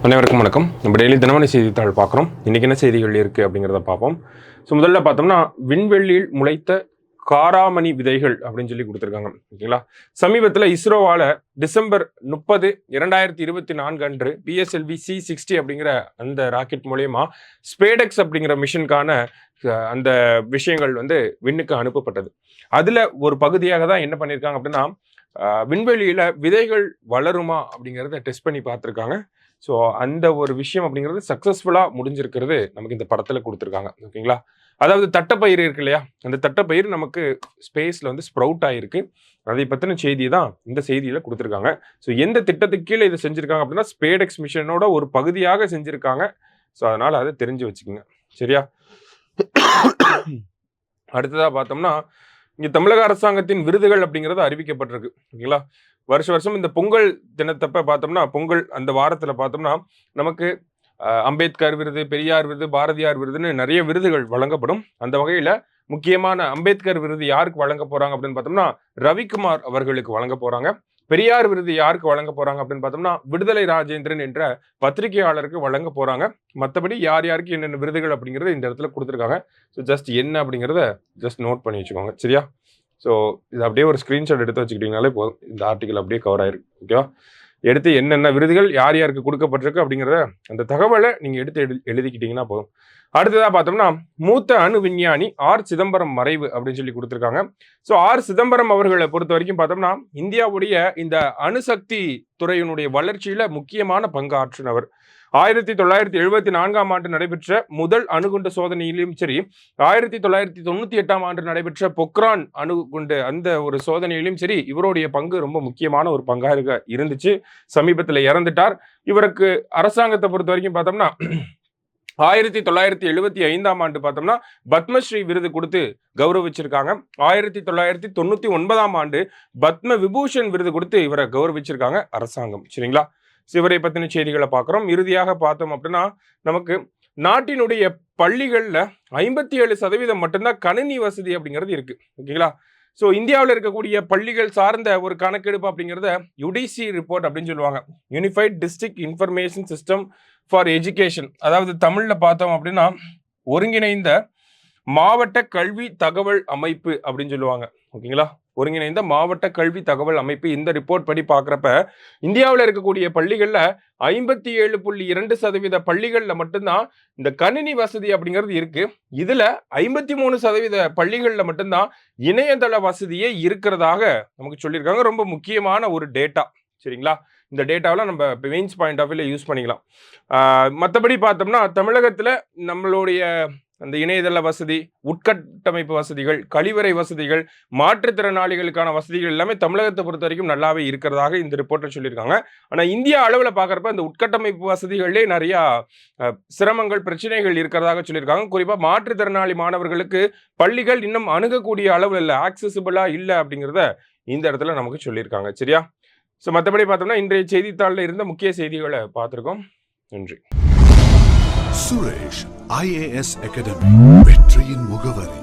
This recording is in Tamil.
அனைவருக்கும் வணக்கம். நம்ம டெய்லி தினமணி செய்தித்தாள் பார்க்குறோம். இன்றைக்கி என்ன செய்திகள் இருக்குது அப்படிங்கிறத பார்ப்போம். ஸோ முதல்ல பார்த்தோம்னா விண்வெளியில் முளைத்த காராமணி விதைகள் அப்படின்னு சொல்லி கொடுத்துருக்காங்க. ஓகேங்களா? சமீபத்தில் இஸ்ரோவால் டிசம்பர் 30, 2024 அன்று PSLV C60 அப்படிங்கிற அந்த ராக்கெட் மூலயமா ஸ்பேடெக்ஸ் அப்படிங்கிற மிஷனுக்கான அந்த விஷயங்கள் விண்ணுக்கு அனுப்பப்பட்டது. அதில் ஒரு பகுதியாக தான் என்ன பண்ணியிருக்காங்க அப்படின்னா, விண்வெளியில் விதைகள் வளருமா அப்படிங்கிறத டெஸ்ட் பண்ணி பார்த்துருக்காங்க. ஸோ அந்த ஒரு விஷயம் அப்படிங்கிறது சக்ஸஸ்ஃபுல்லாக முடிஞ்சிருக்கிறது நமக்கு இந்த படத்தில் கொடுத்துருக்காங்க. ஓகேங்களா? அதாவது தட்டைப்பயிர் இருக்கு இல்லையா, அந்த தட்டைப்பயிர் நமக்கு ஸ்பேஸில் ஸ்ப்ரவுட் ஆகிருக்கு. அதை பற்றின செய்தி தான் இந்த செய்தியில் கொடுத்துருக்காங்க. ஸோ எந்த திட்டத்துக்கு கீழே இதை செஞ்சுருக்காங்க அப்படின்னா, ஸ்பேடெக்ஸ் மிஷனோட ஒரு பகுதியாக செஞ்சுருக்காங்க. ஸோ அதனால் அதை தெரிஞ்சு வச்சுக்கோங்க. சரியா? அடுத்ததாக பார்த்தோம்னா, இங்கே தமிழக அரசாங்கத்தின் விருதுகள் அப்படிங்கிறது அறிவிக்கப்பட்டிருக்கு. ஓகேங்களா? வருஷம் இந்த பொங்கல் தினத்தப்ப பார்த்தோம்னா, பொங்கல் அந்த வாரத்தில் பார்த்தோம்னா நமக்கு அம்பேத்கர் விருது, பெரியார் விருது, பாரதியார் விருதுன்னு நிறைய விருதுகள் வழங்கப்படும். அந்த வகையில் முக்கியமான அம்பேத்கர் விருது யாருக்கு வழங்க போகிறாங்க அப்படின்னு பார்த்தோம்னா, ரவிக்குமார் அவர்களுக்கு வழங்க போகிறாங்க. பெரியார் விருது யாருக்கு வழங்க போகிறாங்க அப்படின்னு பார்த்தோம்னா, விடுதலை ராஜேந்திரன் என்ற பத்திரிகையாளருக்கு வழங்க போகிறாங்க. மற்றபடி யார் யாருக்கு என்னென்ன விருதுகள் அப்படிங்கிறது இந்த இடத்துல கொடுத்துருக்காங்க. ஸோ ஜஸ்ட் என்ன அப்படிங்கிறத ஜஸ்ட் நோட் பண்ணி வச்சுக்கோங்க. சரியா? ஸோ இது அப்படியே ஒரு ஸ்க்ரீன்ஷாட் எடுத்து வச்சுக்கிட்டிங்கனாலே போதும். இந்த ஆர்டிக்கல் அப்படியே கவர் ஆயிருக்கு. ஓகேவா? எடுத்து என்னென்ன விருதுகள் யார் யாருக்கு கொடுக்கப்பட்டிருக்கு அப்படிங்கிறத அந்த தகவலை நீங்கள் எடுத்து எழுதிக்கிட்டீங்கன்னா போதும். அடுத்ததாக பார்த்தோம்னா, மூத்த அணு விஞ்ஞானி ஆர் சிதம்பரம் மறைவு அப்படின்னு சொல்லி கொடுத்துருக்காங்க. ஸோ ஆர் சிதம்பரம் அவர்களை பொறுத்த வரைக்கும் பார்த்தோம்னா, இந்தியாவுடைய இந்த அணுசக்தி துறையினுடைய வளர்ச்சியில் முக்கியமான பங்கு ஆற்றினவர். 1974 ஆண்டு நடைபெற்ற முதல் அணுகுண்டு சோதனையிலும் சரி, 1998 ஆண்டு நடைபெற்ற பொக்ரான் அணுகுண்டு அந்த ஒரு சோதனையிலும் சரி, இவருடைய பங்கு ரொம்ப முக்கியமான ஒரு பங்காக இருந்துச்சு. சமீபத்தில் இறந்துட்டார். இவருக்கு அரசாங்கத்தை பொறுத்த வரைக்கும் பார்த்தோம்னா, 1975 ஆண்டு பார்த்தோம்னா பத்மஸ்ரீ விருது கொடுத்து கௌரவிச்சிருக்காங்க. 1999 ஆண்டு பத்ம விபூஷன் விருது கொடுத்து இவரை கௌரவிச்சிருக்காங்க அரசாங்கம். சரிங்களா? இவரை பற்றின செய்திகளை பார்க்குறோம். இறுதியாக பார்த்தோம் அப்படின்னா, நமக்கு நாட்டினுடைய பள்ளிகளில் 57% மட்டும்தான் கணினி வசதி அப்படிங்கிறது இருக்கு. ஓகேங்களா? ஸோ இந்தியாவில் இருக்கக்கூடிய பள்ளிகள் சார்ந்த ஒரு கணக்கெடுப்பு அப்படிங்கிறத யுடிசி ரிப்போர்ட் அப்படின்னு சொல்லுவாங்க. Unified district information system for education. அதாவது தமிழில் பார்த்தோம் அப்படின்னா, ஒருங்கிணைந்த மாவட்ட கல்வி தகவல் அமைப்பு அப்படின்னு சொல்லுவாங்க. ஓகேங்களா? ஒருங்கிணைந்த மாவட்ட கல்வி தகவல் அமைப்பு இந்த ரிப்போர்ட் படி பார்க்குறப்ப, இந்தியாவில் இருக்கக்கூடிய பள்ளிகளில் 57.2% பள்ளிகளில் மட்டும்தான் இந்த கணினி வசதி அப்படிங்கிறது இருக்கு. இதில் 53% பள்ளிகளில் மட்டும்தான் இணையதள வசதியே இருக்கிறதாக நமக்கு சொல்லியிருக்காங்க. ரொம்ப முக்கியமான ஒரு டேட்டா. சரிங்களா? இந்த டேட்டாவில் நம்ம மெயின்ஸ் பாயிண்ட் ஆஃப் வியூவில் யூஸ் பண்ணிக்கலாம். மற்றபடி பார்த்தோம்னா, தமிழகத்தில் நம்மளுடைய அந்த இணையதள வசதி, உட்கட்டமைப்பு வசதிகள், கழிவறை வசதிகள், மாற்றுத்திறனாளிகளுக்கான வசதிகள் எல்லாமே தமிழகத்தை பொறுத்த வரைக்கும் நல்லாவே இருக்கிறதாக இந்த ரிப்போர்ட்டில் சொல்லியிருக்காங்க. ஆனால் இந்தியா அளவில் பார்க்குறப்ப இந்த உட்கட்டமைப்பு வசதிகளே நிறையா சிரமங்கள், பிரச்சனைகள் இருக்கிறதாக சொல்லியிருக்காங்க. குறிப்பாக மாற்றுத்திறனாளி மாணவர்களுக்கு பள்ளிகள் இன்னும் அணுகக்கூடிய அளவில் இல்லை, ஆக்சசிபிளாக இல்லை அப்படிங்கிறத இந்த இடத்துல நமக்கு சொல்லியிருக்காங்க. சரியா? ஸோ மற்றபடி பார்த்தோம்னா, இன்றைய செய்தித்தாளில் இருந்த முக்கிய செய்திகளை பார்த்துருக்கோம். நன்றி. சுரேஷ் IAS அகாடமி வெற்றியின் முகவரி.